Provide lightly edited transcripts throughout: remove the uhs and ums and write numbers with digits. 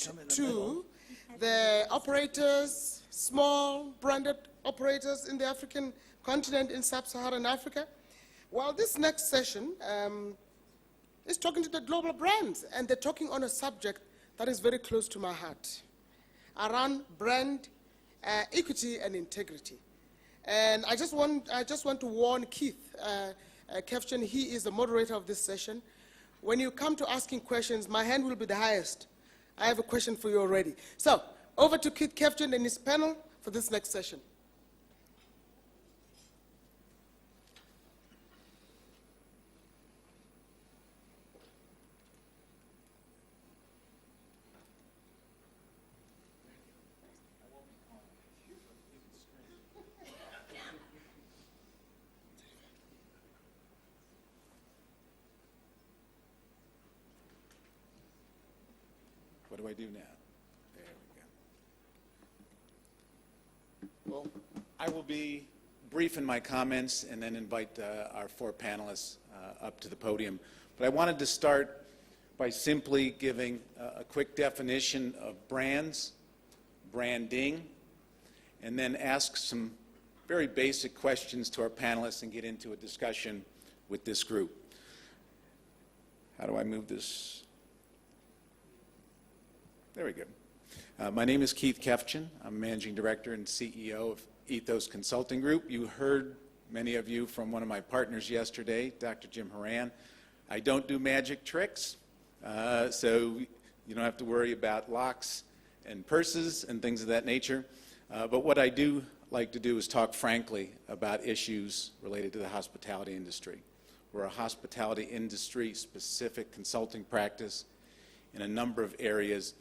to the operators, small branded operators in the African continent, in sub-Saharan Africa. Well, this next session is talking to the global brands, and they're talking on a subject that is very close to my heart, around brand equity and integrity. And I just want to warn Keith Kefchen, he is the moderator of this session. When you come to asking questions, my hand will be the highest. I have a question for you already. So, over to Keith Kefchen and his panel for this next session. What do I do now? There we go. Well, I will be brief in my comments and then invite our four panelists up to the podium. But I wanted to start by simply giving a quick definition of brands, branding, and then ask some very basic questions to our panelists and get into a discussion with this group. How do I move this? There we go. My name is Keith Kefchen. I'm Managing Director and CEO of Ethos Consulting Group. You heard, many of you, from one of my partners yesterday, Dr. Jim Horan. I don't do magic tricks, so you don't have to worry about locks and purses and things of that nature. But what I do like to do is talk frankly about issues related to the hospitality industry. We're a hospitality industry-specific consulting practice in a number of areas.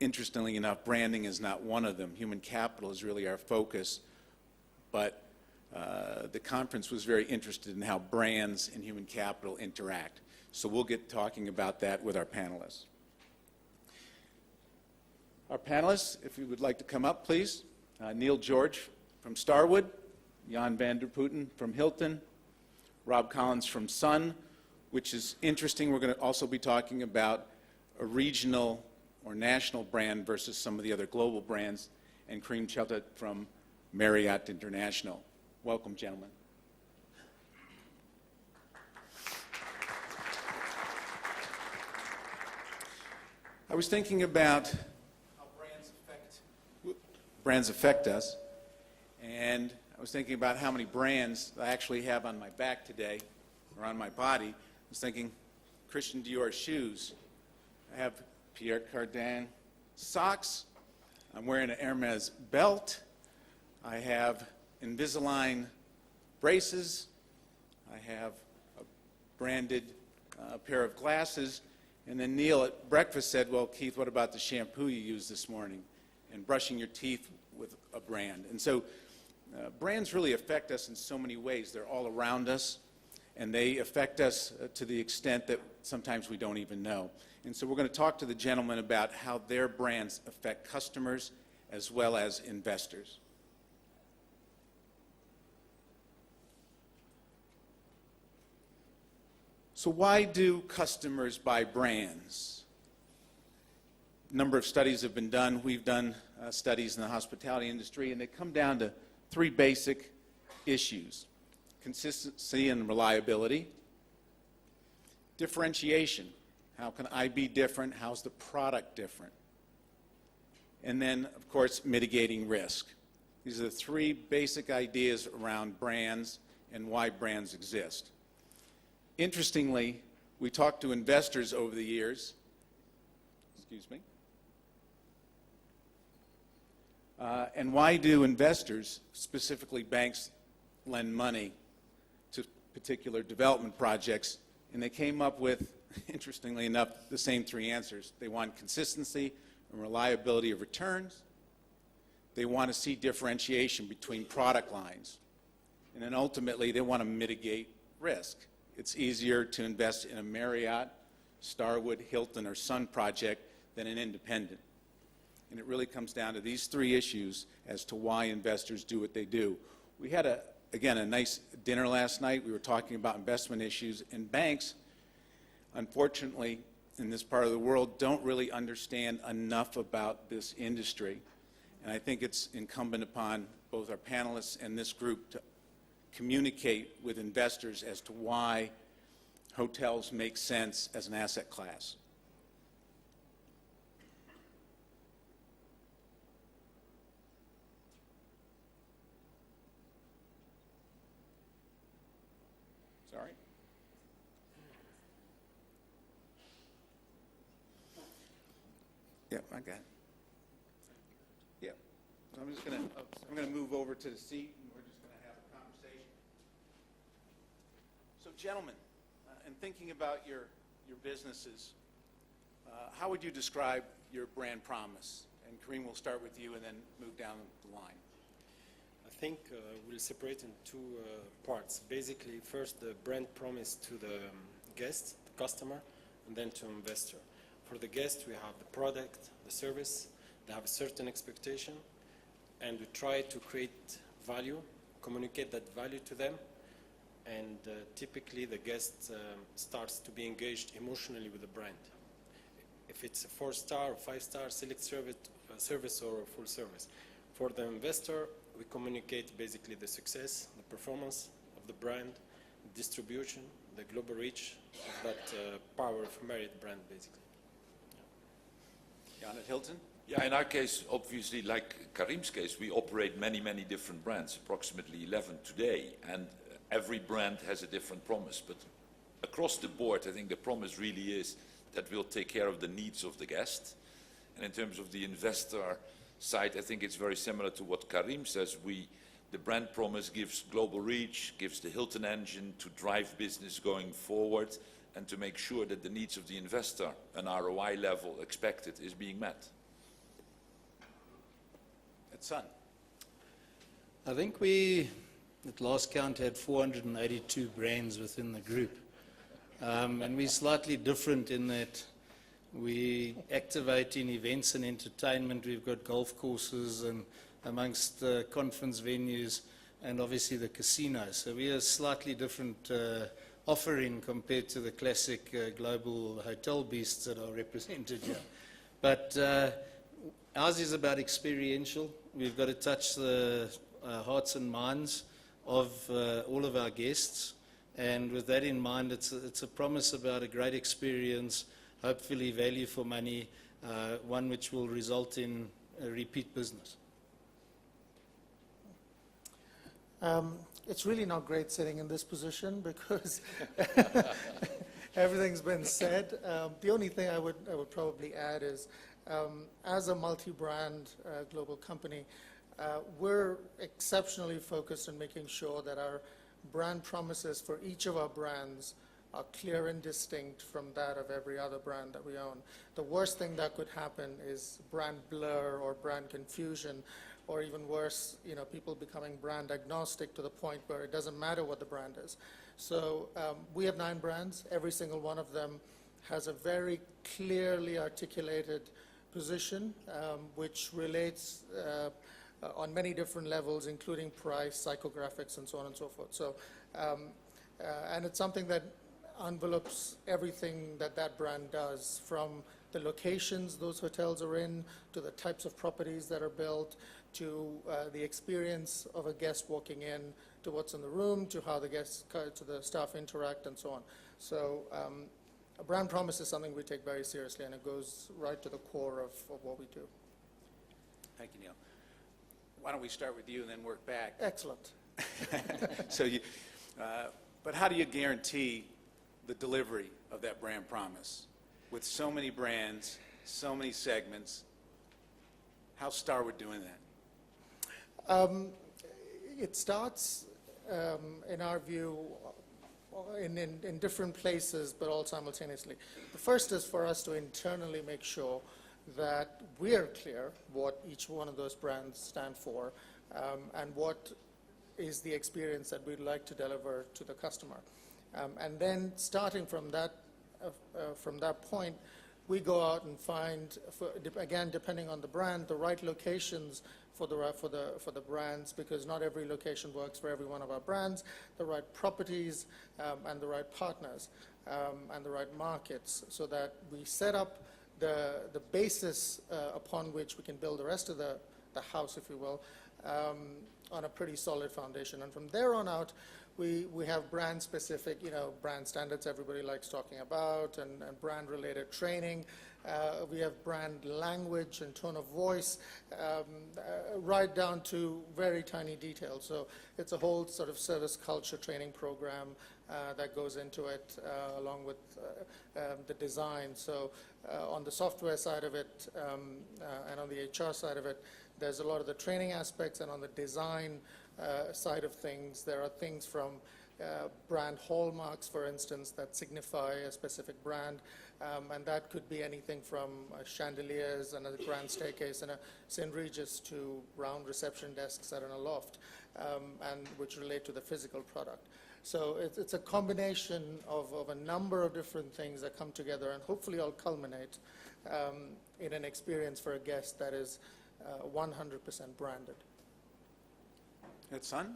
Interestingly enough, branding is not one of them. Human capital is really our focus, but the conference was very interested in how brands and human capital interact. So we'll get talking about that with our panelists. Our panelists, if you would like to come up, please. Neil George from Starwood, Jan van der Putten from Hilton, Rob Collins from Sun, which is interesting. We're going to also be talking about a regional or national brand versus some of the other global brands, and Kareem Cheltat from Marriott International. Welcome, gentlemen. I was thinking about how brands affect us, and I was thinking about how many brands I actually have on my back today, or on my body. I was thinking, Christian Dior shoes. I have Pierre Cardin socks. I'm wearing an Hermes belt. I have Invisalign braces. I have a branded pair of glasses. And then Neil at breakfast said, well, Keith, what about the shampoo you used this morning? And brushing your teeth with a brand. And so brands really affect us in so many ways. They're all around us, and they affect us to the extent that sometimes we don't even know. And so we're going to talk to the gentlemen about how their brands affect customers as well as investors. So why do customers buy brands? A number of studies have been done. We've done studies in the hospitality industry, and they come down to three basic issues: consistency and reliability, differentiation. How can I be different? How's the product different? And then, of course, mitigating risk. These are the three basic ideas around brands and why brands exist. Interestingly, we talked to investors over the years. Excuse me. And why do investors, specifically banks, lend money to particular development projects? And they came up with, interestingly enough, the same three answers. They want consistency and reliability of returns. They want to see differentiation between product lines. And then ultimately, they want to mitigate risk. It's easier to invest in a Marriott, Starwood, Hilton, or Sun project than an independent. And it really comes down to these three issues as to why investors do what they do. We had, again, a nice dinner last night. We were talking about investment issues, and banks, unfortunately, in this part of the world don't really understand enough about this industry. And I think it's incumbent upon both our panelists and this group to communicate with investors as to why hotels make sense as an asset class. Sorry. Yeah, I got it. Yeah. So I'm going to move over to the seat, and we're just going to have a conversation. So, gentlemen, in thinking about your businesses, how would you describe your brand promise? And Kareem, we'll start with you and then move down the line. I think we'll separate in two parts. Basically, first the brand promise to the guest, the customer, and then to investor. For the guest, we have the product, the service. They have a certain expectation, and we try to create value, communicate that value to them, and typically the guest starts to be engaged emotionally with the brand. If it's a 4-star or 5-star select service or full service. For the investor, we communicate basically the success, the performance of the brand, the distribution, the global reach of that power of Marriott brand, basically. Jan at Hilton? Yeah, in our case, obviously, like Karim's case, we operate many, many different brands, approximately 11 today, and every brand has a different promise. But across the board, I think the promise really is that we'll take care of the needs of the guest. And in terms of the investor side, I think it's very similar to what Karim says. The brand promise gives global reach, gives the Hilton engine to drive business going forward, and to make sure that the needs of the investor, an ROI level expected, is being met. At Sun? I think we, at last count, had 482 brands within the group. And we're slightly different in that we activate in events and entertainment. We've got golf courses and amongst conference venues and obviously the casino. So we are a slightly different offering compared to the classic global hotel beasts that are represented here. But ours is about experiential. We've got to touch the hearts and minds of all of our guests. And with that in mind, it's a promise about a great experience, hopefully value for money, one which will result in a repeat business. It's really not great sitting in this position because everything's been said. The only thing I would probably add is, as a multi-brand global company, we're exceptionally focused on making sure that our brand promises for each of our brands are clear and distinct from that of every other brand that we own. The worst thing that could happen is brand blur or brand confusion, or even worse, people becoming brand agnostic to the point where it doesn't matter what the brand is. So we have 9 brands. Every single one of them has a very clearly articulated position, which relates on many different levels, including price, psychographics, and so on and so forth. So, and it's something that envelopes everything that brand does, from the locations those hotels are in, to the types of properties that are built, to the experience of a guest walking in, to what's in the room, to how the guests, to the staff interact, and so on. So a brand promise is something we take very seriously, and it goes right to the core of what we do. Thank you, Neil. Why don't we start with you and then work back? Excellent. So but how do you guarantee the delivery of that brand promise? With so many brands, so many segments, how's Starwood doing that? It starts, in our view, in different places, but all simultaneously. The first is for us to internally make sure that we are clear what each one of those brands stand for, and what is the experience that we'd like to deliver to the customer. And then starting from that point, we go out and find, again, depending on the brand, the right locations for the brands, because not every location works for every one of our brands, the right properties, and the right partners. and the right markets, so that we set up the basis upon which we can build the rest of the house, if you will, on a pretty solid foundation. And from there on out, we have brand-specific, brand standards everybody likes talking about, and brand-related training. We have brand language and tone of voice, right down to very tiny details. So it's a whole sort of service culture training program that goes into it, along with the design. So on the software side of it, and on the HR side of it, there's a lot of the training aspects, and on the design side of things, there are things from brand hallmarks, for instance, that signify a specific brand, and that could be anything from chandeliers and a grand staircase and a St. Regis to round reception desks at a loft, and which relate to the physical product. So it's a combination of a number of different things that come together and hopefully all culminate in an experience for a guest that is 100% branded. Good, son?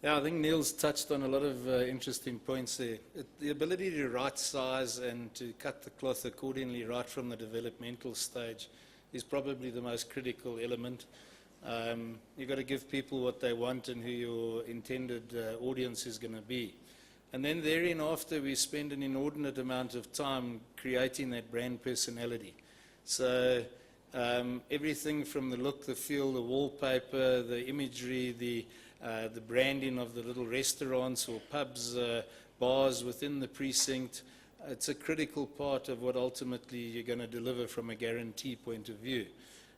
Yeah, I think Neil's touched on a lot of interesting points there. The ability to right size and to cut the cloth accordingly right from the developmental stage is probably the most critical element. You've got to give people what they want and who your intended audience is going to be. And then therein after, we spend an inordinate amount of time creating that brand personality. So everything from the look, the feel, the wallpaper, the imagery, the branding of the little restaurants or pubs, bars within the precinct, it's a critical part of what ultimately you're going to deliver from a guarantee point of view.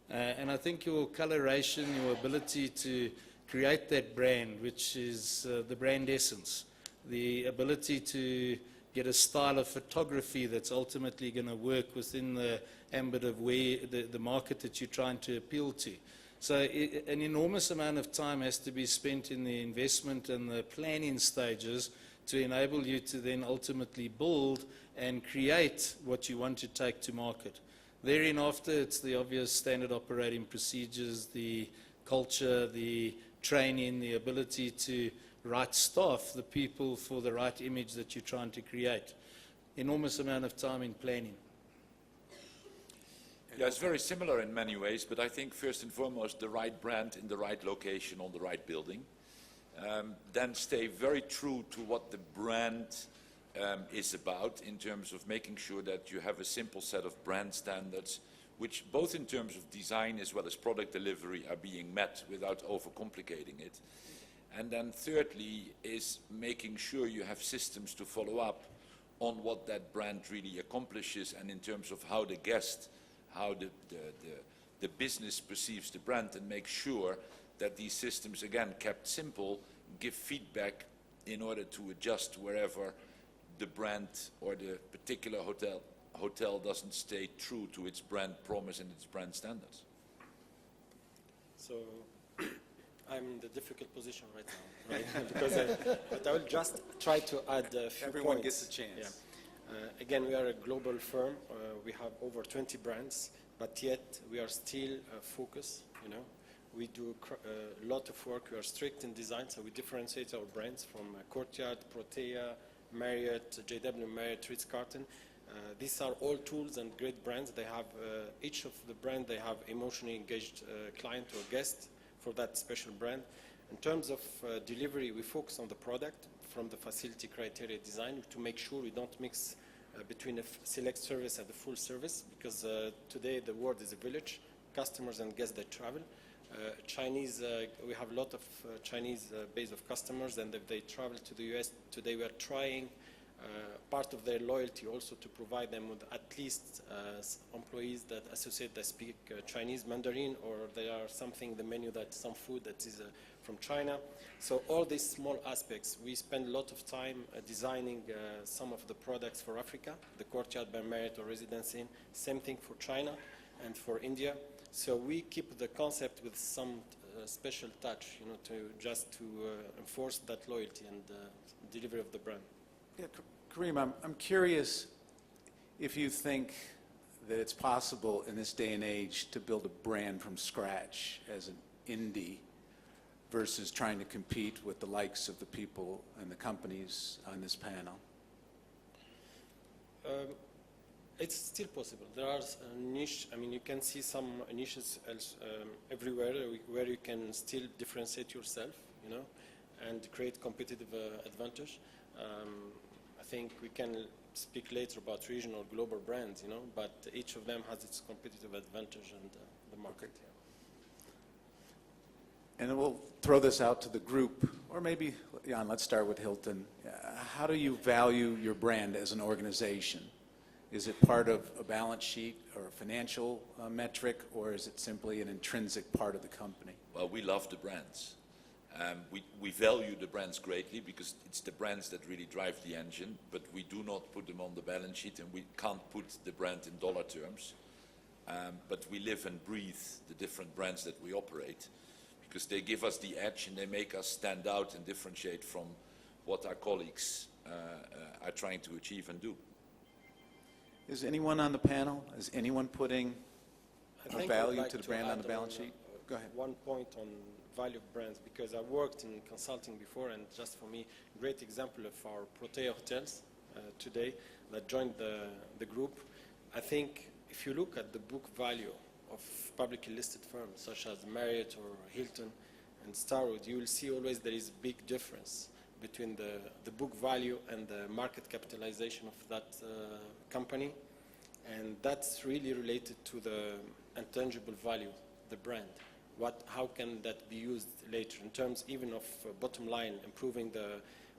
And I think your coloration, your ability to create that brand, which is the brand essence, the ability to get a style of photography that's ultimately going to work within the ambit of where the market that you're trying to appeal to. So an enormous amount of time has to be spent in the investment and the planning stages to enable you to then ultimately build and create what you want to take to market. Therein after, it's the obvious standard operating procedures, the culture, the training, the ability to right staff the people for the right image that you're trying to create. Enormous amount of time in planning. Yeah, it's very similar in many ways, but I think first and foremost the right brand in the right location on the right building. Then stay very true to what the brand is about in terms of making sure that you have a simple set of brand standards, which both in terms of design as well as product delivery are being met without overcomplicating it. And then thirdly is making sure you have systems to follow up on what that brand really accomplishes, and in terms of how the guest, how the business perceives the brand, and make sure that these systems, again, kept simple, give feedback in order to adjust wherever the brand or the particular hotel doesn't stay true to its brand promise and its brand standards. So I'm in the difficult position right now, right? Because but I will just try to add a few Everyone points. gets a chance. Yeah. Again, we are a global firm. We have over 20 brands, but yet we are still focused, We do a lot of work. We are strict in design, so we differentiate our brands from Courtyard, Protea, Marriott, JW Marriott, Ritz-Carlton. These are all tools and great brands. They have, each of the brand, they have emotionally engaged client or guest for that special brand. In terms of delivery, we focus on the product from the facility criteria design to make sure we don't mix between a select service and the full service, because today the world is a village. Customers and guests that travel. Chinese, we have a lot of Chinese base of customers, and if they travel to the US today, we are trying part of their loyalty also to provide them with at least employees that associate that speak Chinese Mandarin, or there are something in the menu that some food that is from China. So all these small aspects, we spend a lot of time designing some of the products for Africa, the Courtyard by Marriott or Residence Inn, same thing for China and for India. So we keep the concept with some special touch, to enforce that loyalty and delivery of the brand. Yeah, Kareem, I'm curious if you think that it's possible in this day and age to build a brand from scratch as an indie versus trying to compete with the likes of the people and the companies on this panel. It's still possible. There are niche. I mean, you can see some niches everywhere where you can still differentiate yourself, you know, and create competitive advantage. I think we can speak later about regional or global brands, you know, but each of them has its competitive advantage and the market. Yeah. And then we'll throw this out to the group, or maybe, Jan, let's start with Hilton. How do you value your brand as an organization? Is it part of a balance sheet or a financial metric, or is it simply an intrinsic part of the company? Well, we love the brands. We value the brands greatly because it's the brands that really drive the engine, but we do not put them on the balance sheet, and we can't put the brand in dollar terms. But we live and breathe the different brands that we operate because they give us the edge and they make us stand out and differentiate from what our colleagues are trying to achieve and do. Is anyone on the panel, is anyone putting I a think I would value like to the brand on the add balance sheet? Go ahead. One point on value of brands, because I worked in consulting before, and just for me, great example of our Protea hotels today that joined the group. I think if you look at the book value of publicly listed firms such as Marriott or Hilton and Starwood, you will see always there is a big difference between the book value and the market capitalization of that company, and that's really related to the intangible value, the brand. How can that be used later in terms even of bottom line, improving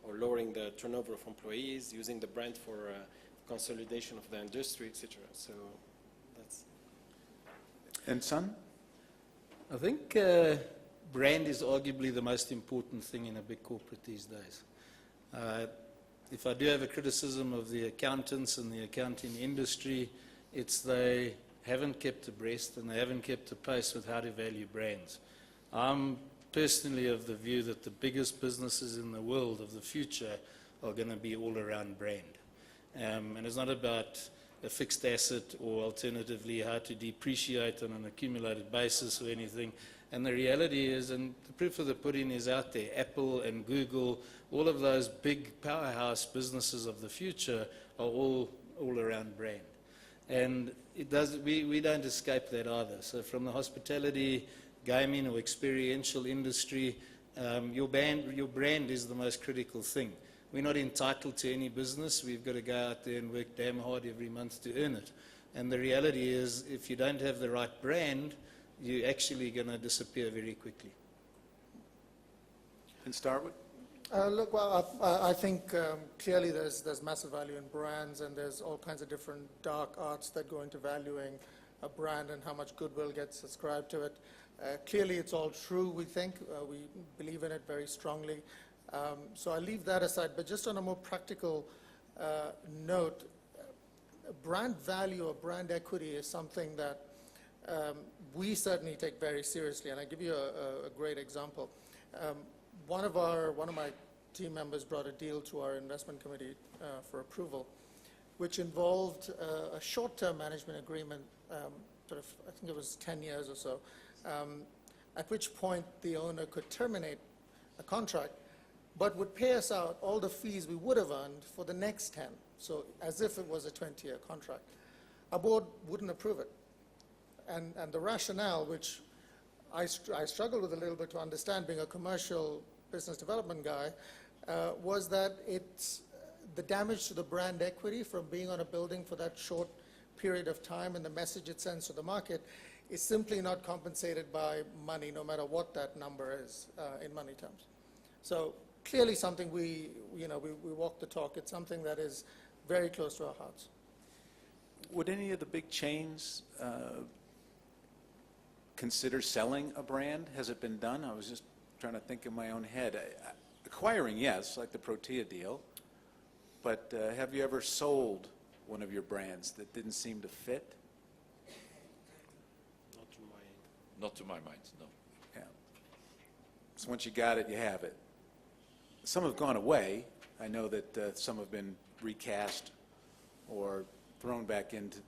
or lowering the turnover of employees, using the brand for consolidation of the industry, etc. So that's. And Sun? I think brand is arguably the most important thing in a big corporate these days. If I do have a criticism of the accountants and the accounting industry, it's they haven't kept abreast and they haven't kept a pace with how to value brands. I'm personally of the view that the biggest businesses in the world of the future are going to be all around brand. And it's not about a fixed asset or alternatively how to depreciate on an accumulated basis or anything. And the reality is, and the proof of the pudding is out there, Apple and Google, all of those big powerhouse businesses of the future are all around brand. And we don't escape that either. So from the hospitality, gaming or experiential industry, your brand is the most critical thing. We're not entitled to any business. We've got to go out there and work damn hard every month to earn it. And the reality is, if you don't have the right brand, you're actually going to disappear very quickly. And Starwood? Look, well, I think clearly there's massive value in brands, and there's all kinds of different dark arts that go into valuing a brand and how much goodwill gets ascribed to it. Clearly, it's all true, we think. We believe in it very strongly. So I leave that aside. But just on a more practical note, brand value or brand equity is something that we certainly take very seriously. And I give you a great example. One of my team members brought a deal to our investment committee for approval, which involved a short-term management agreement, I think it was 10 years or so, at which point the owner could terminate a contract, but would pay us out all the fees we would have earned for the next 10, so as if it was a 20-year contract. Our board wouldn't approve it. And the rationale, which I struggled with a little bit to understand, being a commercial business development guy, was that it's the damage to the brand equity from being on a building for that short period of time and the message it sends to the market is simply not compensated by money, no matter what that number is in money terms. So clearly something we walk the talk. It's something that is very close to our hearts. Would any of the big chains consider selling a brand? Has it been done? I was just trying to think in my own head. Acquiring, yes, like the Protea deal. But have you ever sold one of your brands that didn't seem to fit? Not to my mind, no. Yeah. So once you got it, you have it. Some have gone away. I know that some have been recast or thrown back into,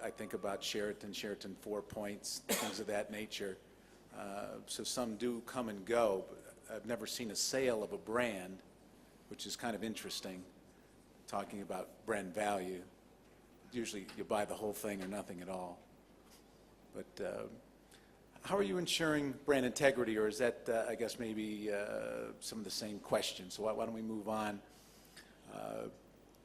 I think about Sheraton 4 Points, things of that nature. So some do come and go, but I've never seen a sale of a brand, which is kind of interesting. talking about brand value. Usually you buy the whole thing or nothing at all. But how are you ensuring brand integrity, or is that, I guess, maybe some of the same questions? So why don't we move on?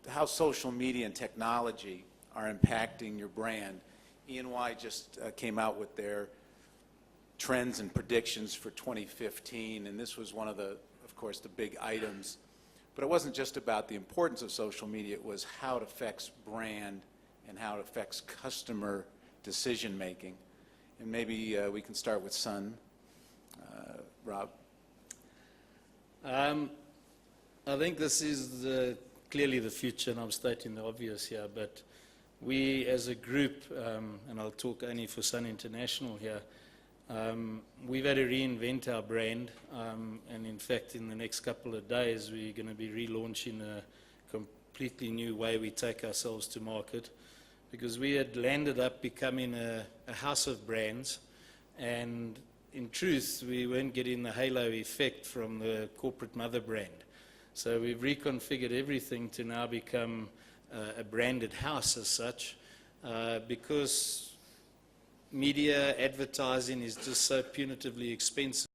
How social media and technology are impacting your brand. E&Y just came out with their trends and predictions for 2015, and this was one of the, of course, the big items. But it wasn't just about the importance of social media, it was how it affects brand and how it affects customer decision making. And maybe we can start with Sun. Rob? I think this is clearly the future, and I'm stating the obvious here, but we as a group, and I'll talk only for Sun International here, we've had to reinvent our brand, and in fact in the next couple of days we're going to be relaunching a completely new way we take ourselves to market, because we had landed up becoming a house of brands, and in truth we weren't getting the halo effect from the corporate mother brand. So we've reconfigured everything to now become a branded house as such, because media advertising is just so punitively expensive.